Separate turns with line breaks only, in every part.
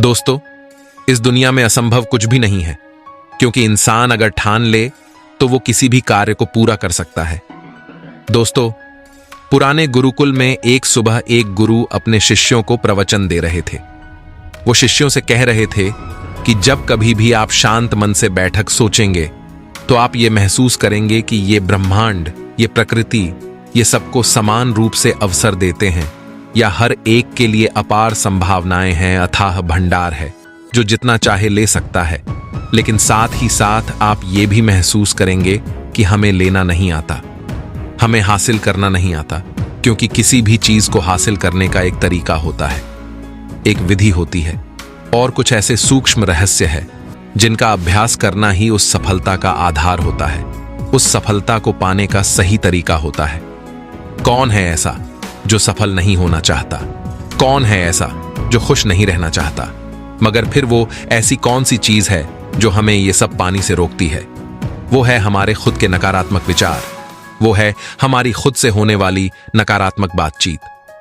दोस्तों, इस दुनिया में असंभव कुछ भी नहीं है, क्योंकि इंसान अगर ठान ले तो वो किसी भी कार्य को पूरा कर सकता है। दोस्तों, पुराने गुरुकुल में एक सुबह एक गुरु अपने शिष्यों को प्रवचन दे रहे थे। वो शिष्यों से कह रहे थे कि जब कभी भी आप शांत मन से बैठक सोचेंगे तो आप ये महसूस करेंगे कि ये ब्रह्मांड, ये प्रकृति, ये सबको समान रूप से अवसर देते हैं, या हर एक के लिए अपार संभावनाएं हैं, अथाह भंडार है जो जितना चाहे ले सकता है। लेकिन साथ ही साथ आप ये भी महसूस करेंगे कि हमें लेना नहीं आता, हमें हासिल करना नहीं आता, क्योंकि किसी भी चीज को हासिल करने का एक तरीका होता है, एक विधि होती है, और कुछ ऐसे सूक्ष्म रहस्य है जिनका अभ्यास करना ही उस सफलता का आधार होता है, उस सफलता को पाने का सही तरीका होता है। कौन है ऐसा जो सफल नहीं होना चाहता? कौन है ऐसा जो खुश नहीं रहना चाहता? मगर फिर वो ऐसी कौन सी चीज है जो हमें ये सब पाने से रोकती है? वो है हमारे खुद के नकारात्मक विचार, वो है हमारी खुद से होने वाली नकारात्मक बातचीत,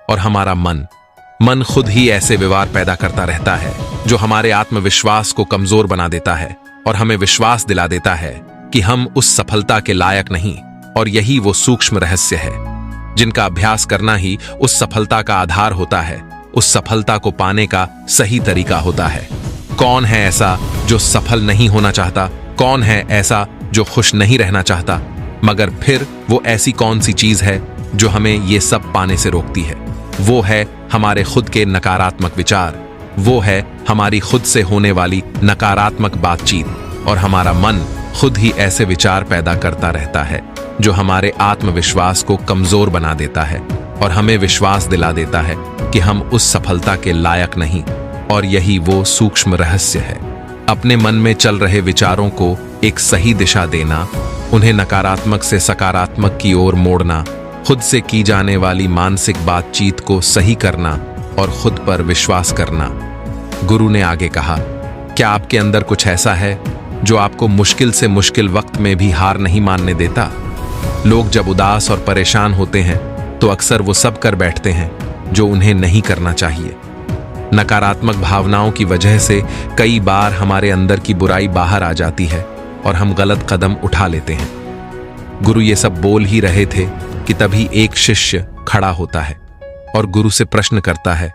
और हमारा मन खुद ही ऐसे व्यवहार पैदा करता रहता है जो हमारे आत्मविश्वास को कमजोर बना देता है और हमें विश्वास दिला देता है कि हम उस सफलता के लायक नहीं। और यही वो सूक्ष्म रहस्य है जिनका अभ्यास करना ही उस सफलता का आधार होता है, उस सफलता को पाने का सही तरीका होता है। कौन है ऐसा जो सफल नहीं होना चाहता? कौन है ऐसा जो खुश नहीं रहना चाहता? मगर फिर वो ऐसी कौन सी चीज है जो हमें ये सब पाने से रोकती है? वो है हमारे खुद के नकारात्मक विचार, वो है हमारी खुद से होने वाली नकारात्मक बातचीत, और हमारा मन खुद ही ऐसे विचार पैदा करता रहता है जो हमारे आत्मविश्वास को कमजोर बना देता है और हमें विश्वास दिला देता है कि हम उस सफलता के लायक नहीं। और यही वो सूक्ष्म रहस्य है, अपने मन में चल रहे विचारों को एक सही दिशा देना, उन्हें नकारात्मक से सकारात्मक की ओर मोड़ना, खुद से की जाने वाली मानसिक बातचीत को सही करना और खुद पर विश्वास करना। गुरु ने आगे कहा, क्या आपके अंदर कुछ ऐसा है जो आपको मुश्किल से मुश्किल वक्त में भी हार नहीं मानने देता? लोग जब उदास और परेशान होते हैं तो अक्सर वो सब कर बैठते हैं जो उन्हें नहीं करना चाहिए। नकारात्मक भावनाओं की वजह से कई बार हमारे अंदर की बुराई बाहर आ जाती है और हम गलत कदम उठा लेते हैं। गुरु ये सब बोल ही रहे थे कि तभी एक शिष्य खड़ा होता है और गुरु से प्रश्न करता है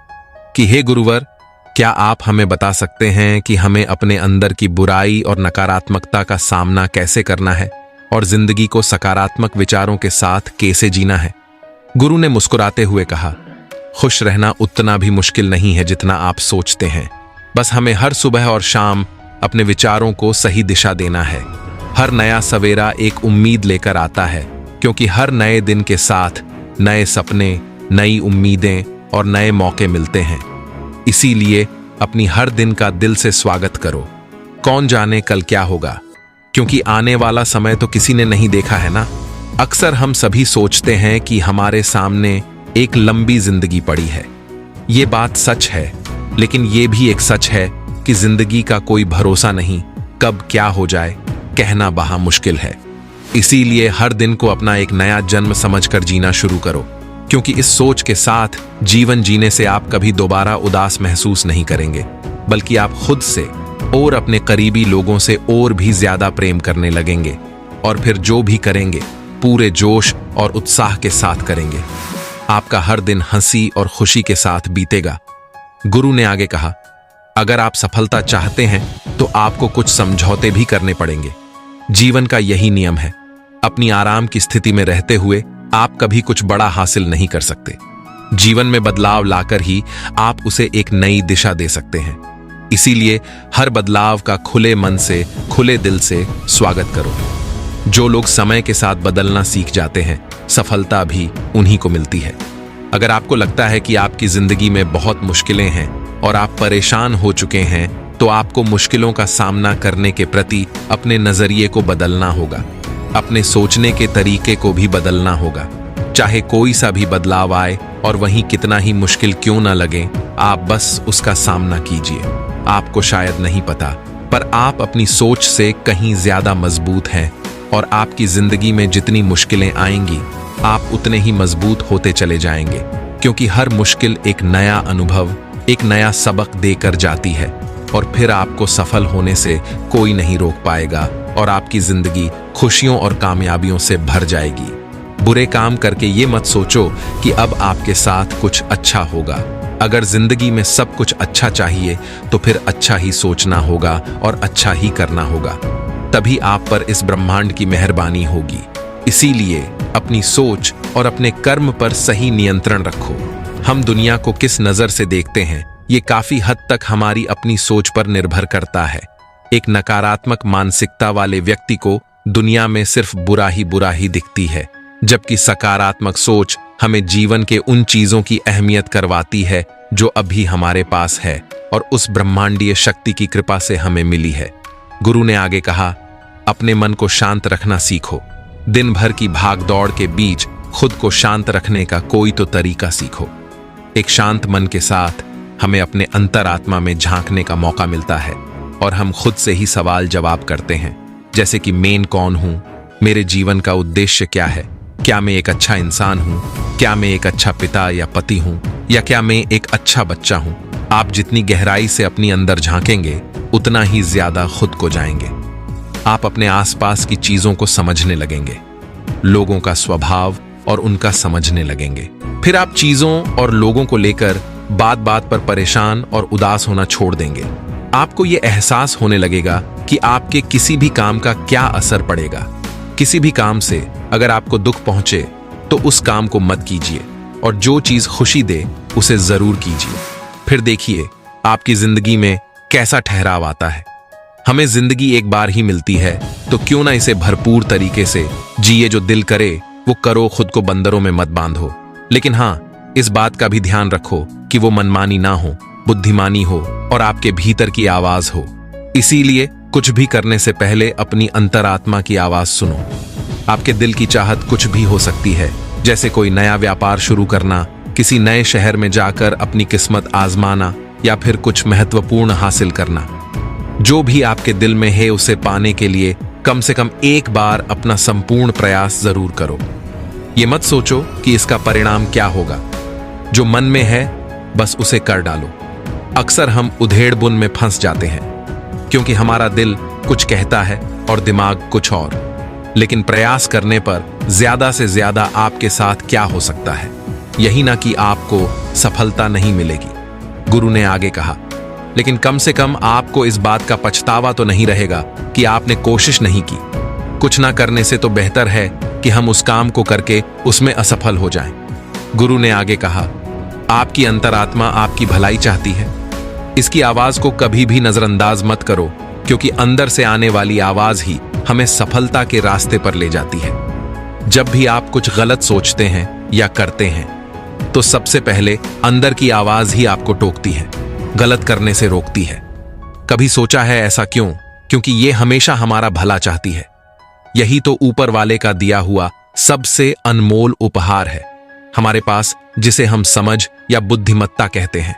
कि हे गुरुवर, क्या आप हमें बता सकते हैं कि हमें अपने अंदर की बुराई और नकारात्मकता का सामना कैसे करना है और जिंदगी को सकारात्मक विचारों के साथ कैसे जीना है? गुरु ने मुस्कुराते हुए कहा, खुश रहना उतना भी मुश्किल नहीं है जितना आप सोचते हैं। बस हमें हर सुबह और शाम अपने विचारों को सही दिशा देना है। हर नया सवेरा एक उम्मीद लेकर आता है, क्योंकि हर नए दिन के साथ नए सपने, नई उम्मीदें और नए मौके मिलते हैं। इसीलिए अपनी हर दिन का दिल से स्वागत करो। कौन जाने कल क्या होगा, क्योंकि आने वाला समय तो किसी ने नहीं देखा है ना। अक्सर हम सभी सोचते हैं कि हमारे सामने एक लंबी जिंदगी पड़ी है। ये बात सच है, लेकिन ये भी एक सच है कि जिंदगी का कोई भरोसा नहीं, कब क्या हो जाए कहना बड़ा मुश्किल है। इसीलिए हर दिन को अपना एक नया जन्म समझकर जीना शुरू करो, क्योंकि इस सोच के साथ जीवन जीने से आप कभी दोबारा उदास महसूस नहीं करेंगे, बल्कि आप खुद से और अपने करीबी लोगों से और भी ज्यादा प्रेम करने लगेंगे, और फिर जो भी करेंगे पूरे जोश और उत्साह के साथ करेंगे। आपका हर दिन हंसी और खुशी के साथ बीतेगा। गुरु ने आगे कहा, अगर आप सफलता चाहते हैं तो आपको कुछ समझौते भी करने पड़ेंगे। जीवन का यही नियम है, अपनी आराम की स्थिति में रहते हुए आप कभी कुछ बड़ा हासिल नहीं कर सकते। जीवन में बदलाव लाकर ही आप उसे एक नई दिशा दे सकते हैं। इसीलिए हर बदलाव का खुले मन से, खुले दिल से स्वागत करो। जो लोग समय के साथ बदलना सीख जाते हैं, सफलता भी उन्हीं को मिलती है। अगर आपको लगता है कि आपकी जिंदगी में बहुत मुश्किलें हैं और आप परेशान हो चुके हैं, तो आपको मुश्किलों का सामना करने के प्रति अपने नजरिए को बदलना होगा, अपने सोचने के तरीके को भी बदलना होगा। चाहे कोई सा भी बदलाव आए और वहीं कितना ही मुश्किल क्यों ना लगे, आप बस उसका सामना कीजिए। आपको शायद नहीं पता, पर आप अपनी सोच से कहीं ज्यादा मजबूत हैं, और आपकी जिंदगी में जितनी मुश्किलें आएंगी, आप उतने ही मजबूत होते चले जाएंगे, क्योंकि हर मुश्किल एक नया अनुभव, एक नया सबक देकर जाती है और फिर आपको सफल होने से कोई नहीं रोक पाएगा और आपकी जिंदगी खुशियों और कामयाबियों से भर जाएगी। बुरे काम करके ये मत सोचो कि अब आपके साथ कुछ अच्छा होगा। अगर जिंदगी में सब कुछ अच्छा चाहिए तो फिर अच्छा ही सोचना होगा और अच्छा ही करना होगा, तभी आप पर इस ब्रह्मांड की मेहरबानी होगी। इसीलिए अपनी सोच और अपने कर्म पर सही नियंत्रण रखो। हम दुनिया को किस नजर से देखते हैं ये काफी हद तक हमारी अपनी सोच पर निर्भर करता है। एक नकारात्मक मानसिकता वाले व्यक्ति को दुनिया में सिर्फ बुरा ही दिखती है, जबकि सकारात्मक सोच हमें जीवन के उन चीजों की अहमियत करवाती है जो अभी हमारे पास है और उस ब्रह्मांडीय शक्ति की कृपा से हमें मिली है। गुरु ने आगे कहा, अपने मन को शांत रखना सीखो। दिन भर की भाग दौड़ के बीच खुद को शांत रखने का कोई तो तरीका सीखो। एक शांत मन के साथ हमें अपने अंतरात्मा में झांकने का मौका मिलता है और हम खुद से ही सवाल जवाब करते हैं, जैसे कि मैं कौन हूं, मेरे जीवन का उद्देश्य क्या है, क्या मैं एक अच्छा इंसान हूं, क्या मैं एक अच्छा पिता या पति हूं, या क्या मैं एक अच्छा बच्चा हूं। आप जितनी गहराई से अपनी अंदर झांकेंगे उतना ही ज्यादा खुद को जाएंगे। आप अपने आसपास की चीजों को समझने लगेंगे, लोगों का स्वभाव और उनका समझने लगेंगे। फिर आप चीजों और लोगों को लेकर बात बात पर परेशान और उदास होना छोड़ देंगे। आपको यह एहसास होने लगेगा कि आपके किसी भी काम का क्या असर पड़ेगा। किसी भी काम से अगर आपको दुख पहुंचे तो उस काम को मत कीजिए और जो चीज खुशी दे उसे जरूर कीजिए। फिर देखिए आपकी जिंदगी में कैसा ठहराव आता है। हमें जिंदगी एक बार ही मिलती है तो क्यों ना इसे भरपूर तरीके से जिए। जो दिल करे वो करो, खुद को बंदरों में मत बांधो। लेकिन हाँ, इस बात का भी ध्यान रखो कि वो मनमानी ना हो, बुद्धिमानी हो और आपके भीतर की आवाज हो। इसीलिए कुछ भी करने से पहले अपनी अंतरात्मा की आवाज सुनो। आपके दिल की चाहत कुछ भी हो सकती है, जैसे कोई नया व्यापार शुरू करना, किसी नए शहर में जाकर अपनी किस्मत आजमाना या फिर कुछ महत्वपूर्ण हासिल करना। जो भी आपके दिल में है उसे पाने के लिए कम से कम एक बार अपना संपूर्ण प्रयास जरूर करो। ये मत सोचो कि इसका परिणाम क्या होगा। जो मन में है बस उसे कर डालो। अक्सर हम उधेड़-बुन में फंस जाते हैं क्योंकि हमारा दिल कुछ कहता है और दिमाग कुछ और। लेकिन प्रयास करने पर ज्यादा से ज्यादा आपके साथ क्या हो सकता है, यही ना कि आपको सफलता नहीं मिलेगी। गुरु ने आगे कहा, लेकिन कम से कम आपको इस बात का पछतावा तो नहीं रहेगा कि आपने कोशिश नहीं की। कुछ ना करने से तो बेहतर है कि हम उस काम को करके उसमें असफल हो जाएं। गुरु ने आगे कहा, आपकी अंतरात्मा आपकी भलाई चाहती है। इसकी आवाज को कभी भी नजरअंदाज मत करो, क्योंकि अंदर से आने वाली आवाज ही हमें सफलता के रास्ते पर ले जाती है। जब भी आप कुछ गलत सोचते हैं या करते हैं तो सबसे पहले अंदर की आवाज ही आपको टोकती है, गलत करने से रोकती है। कभी सोचा है ऐसा क्यों? क्योंकि ये हमेशा हमारा भला चाहती है। यही तो ऊपर वाले का दिया हुआ सबसे अनमोल उपहार है हमारे पास, जिसे हम समझ या बुद्धिमत्ता कहते हैं।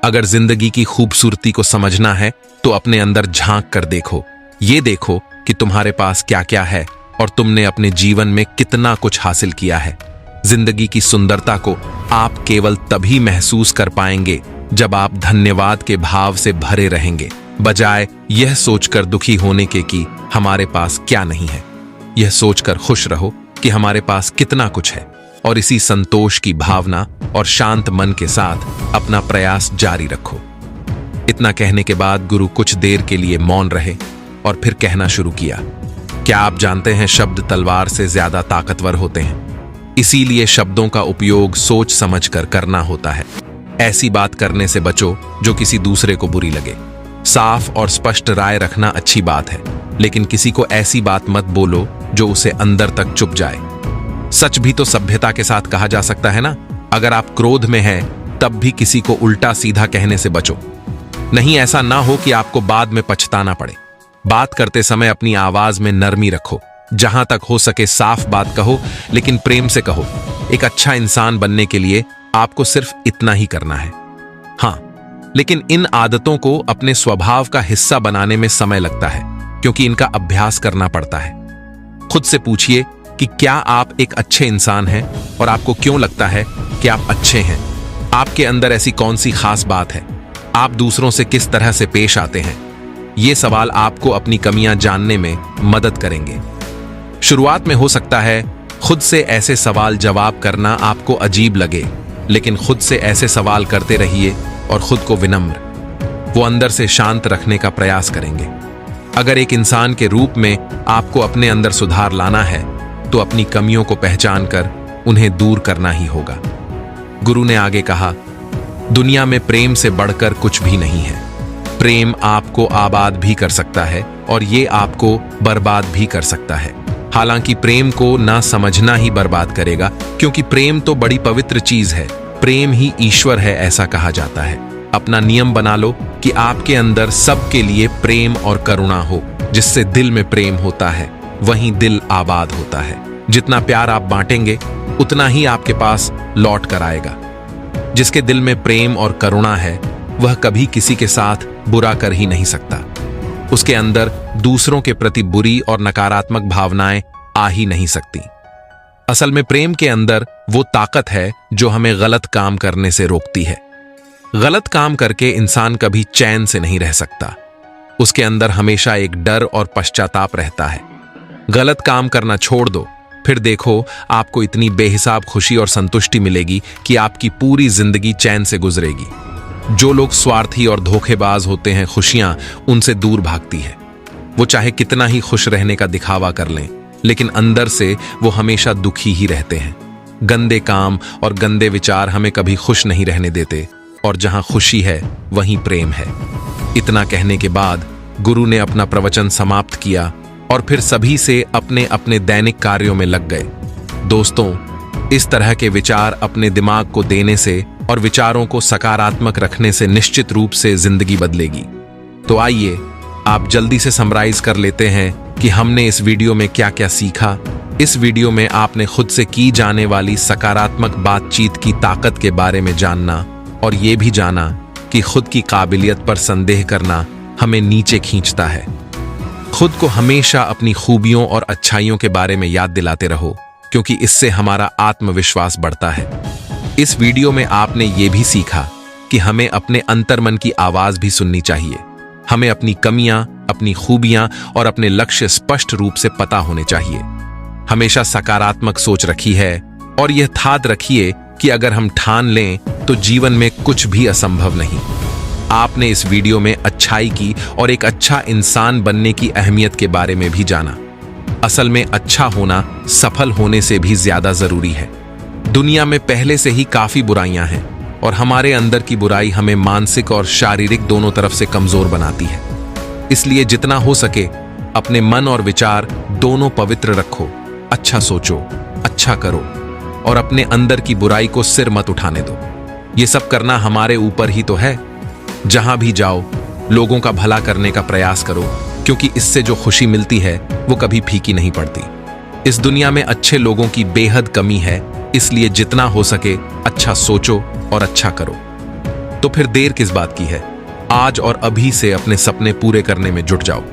अगर जिंदगी की खूबसूरती को समझना है तो अपने अंदर झांक कर देखो। ये देखो कि तुम्हारे पास क्या क्या है और तुमने अपने जीवन में कितना कुछ हासिल किया है। जिंदगी की सुंदरता को आप केवल तभी महसूस कर पाएंगे जब आप धन्यवाद के भाव से भरे रहेंगे, बजाय यह सोचकर दुखी होने के कि हमारे पास क्या नहीं है। यह सोचकर खुश रहो कि हमारे पास कितना कुछ है और इसी संतोष की भावना और शांत मन के साथ अपना प्रयास जारी रखो। इतना कहने के बाद गुरु कुछ देर के लिए मौन रहे और फिर कहना शुरू किया, क्या आप जानते हैं शब्द तलवार से ज्यादा ताकतवर होते हैं। इसीलिए शब्दों का उपयोग सोच समझकर करना होता है। ऐसी बात करने से बचो जो किसी दूसरे को बुरी लगे। साफ और स्पष्ट राय रखना अच्छी बात है, लेकिन किसी को ऐसी बात मत बोलो जो उसे अंदर तक चुभ जाए। सच भी तो सभ्यता के साथ कहा जा सकता है ना। अगर आप क्रोध में हैं तब भी किसी को उल्टा सीधा कहने से बचो। नहीं ऐसा ना हो कि आपको बाद में पछताना पड़े। बात करते समय अपनी आवाज में नरमी रखो। जहां तक हो सके साफ बात कहो, लेकिन प्रेम से कहो। एक अच्छा इंसान बनने के लिए आपको सिर्फ इतना ही करना है। हाँ, लेकिन इन आदतों को अपने स्वभाव का हिस्सा बनाने में समय लगता है, क्योंकि इनका अभ्यास करना पड़ता है। खुद से पूछिए कि क्या आप एक अच्छे इंसान हैं और आपको क्यों लगता है कि आप अच्छे हैं। आपके अंदर ऐसी कौन सी खास बात है? आप दूसरों से किस तरह से पेश आते हैं? ये सवाल आपको अपनी कमियां जानने में मदद करेंगे। शुरुआत में हो सकता है खुद से ऐसे सवाल जवाब करना आपको अजीब लगे, लेकिन खुद से ऐसे सवाल करते रहिए और खुद को विनम्र, वो अंदर से शांत रखने का प्रयास करेंगे। अगर एक इंसान के रूप में आपको अपने अंदर सुधार लाना है, तो अपनी कमियों को पहचान कर उन्हें दूर करना ही होगा। गुरु ने आगे कहा, दुनिया में प्रेम से बढ़कर कुछ भी नहीं है। प्रेम आपको आबाद भी कर सकता है और ये आपको बर्बाद भी कर सकता है। हालांकि प्रेम को ना समझना ही बर्बाद करेगा, क्योंकि प्रेम तो बड़ी पवित्र चीज है। प्रेम ही ईश्वर है, ऐसा कहा जाता है। अपना नियम बना लो कि आपके अंदर सबके लिए प्रेम और करुणा हो। जिससे दिल में प्रेम होता है, वहीं दिल आबाद होता है। जितना प्यार आप बांटेंगे, उतना ही आपके पास लौट कर आएगा। जिसके दिल में प्रेम और करुणा है, वह कभी किसी के साथ बुरा कर ही नहीं सकता। उसके अंदर दूसरों के प्रति बुरी और नकारात्मक भावनाएं आ ही नहीं सकती। असल में प्रेम के अंदर वो ताकत है जो हमें गलत काम करने से रोकती है। गलत काम करके इंसान कभी चैन से नहीं रह सकता। उसके अंदर हमेशा एक डर और पश्चाताप रहता है। गलत काम करना छोड़ दो, फिर देखो आपको इतनी बेहिसाब खुशी और संतुष्टि मिलेगी कि आपकी पूरी जिंदगी चैन से गुजरेगी। जो लोग स्वार्थी और धोखेबाज होते हैं, खुशियां उनसे दूर भागती है। वो चाहे कितना ही खुश रहने का दिखावा कर लें, लेकिन अंदर से वो हमेशा दुखी ही रहते हैं। गंदे काम और गंदे विचार हमें कभी खुश नहीं रहने देते, और जहां खुशी है वहीं प्रेम है। इतना कहने के बाद गुरु ने अपना प्रवचन समाप्त किया और फिर सभी से अपने अपने दैनिक कार्यों में लग गए। दोस्तों, इस तरह के विचार अपने दिमाग को देने से और विचारों को सकारात्मक रखने से निश्चित रूप से जिंदगी बदलेगी। तो आइए आप जल्दी से समराइज कर लेते हैं कि हमने इस वीडियो में क्या क्या सीखा। इस वीडियो में आपने खुद से की जाने वाली सकारात्मक बातचीत की ताकत के बारे में जानना, और ये भी जाना कि खुद की काबिलियत पर संदेह करना हमें नीचे खींचता है। खुद को हमेशा अपनी खूबियों और अच्छाइयों के बारे में याद दिलाते रहो, क्योंकि इससे हमारा आत्मविश्वास बढ़ता है। इस वीडियो में आपने ये भी सीखा कि हमें अपने अंतर्मन की आवाज भी सुननी चाहिए। हमें अपनी कमियां, अपनी खूबियां और अपने लक्ष्य स्पष्ट रूप से पता होने चाहिए। हमेशा सकारात्मक सोच रखी है, और यह थाद रखिए कि अगर हम ठान लें तो जीवन में कुछ भी असंभव नहीं। आपने इस वीडियो में अच्छाई की और एक अच्छा इंसान बनने की अहमियत के बारे में भी जाना। असल में अच्छा होना सफल होने से भी ज्यादा जरूरी है। दुनिया में पहले से ही काफी बुराइयां हैं, और हमारे अंदर की बुराई हमें मानसिक और शारीरिक दोनों तरफ से कमजोर बनाती है। इसलिए जितना हो सके अपने मन और विचार दोनों पवित्र रखो। अच्छा सोचो, अच्छा करो, और अपने अंदर की बुराई को सिर मत उठाने दो। ये सब करना हमारे ऊपर ही तो है। जहां भी जाओ, लोगों का भला करने का प्रयास करो, क्योंकि इससे जो खुशी मिलती है वो कभी फीकी नहीं पड़ती। इस दुनिया में अच्छे लोगों की बेहद कमी है, इसलिए जितना हो सके अच्छा सोचो और अच्छा करो। तो फिर देर किस बात की है? आज और अभी से अपने सपने पूरे करने में जुट जाओ।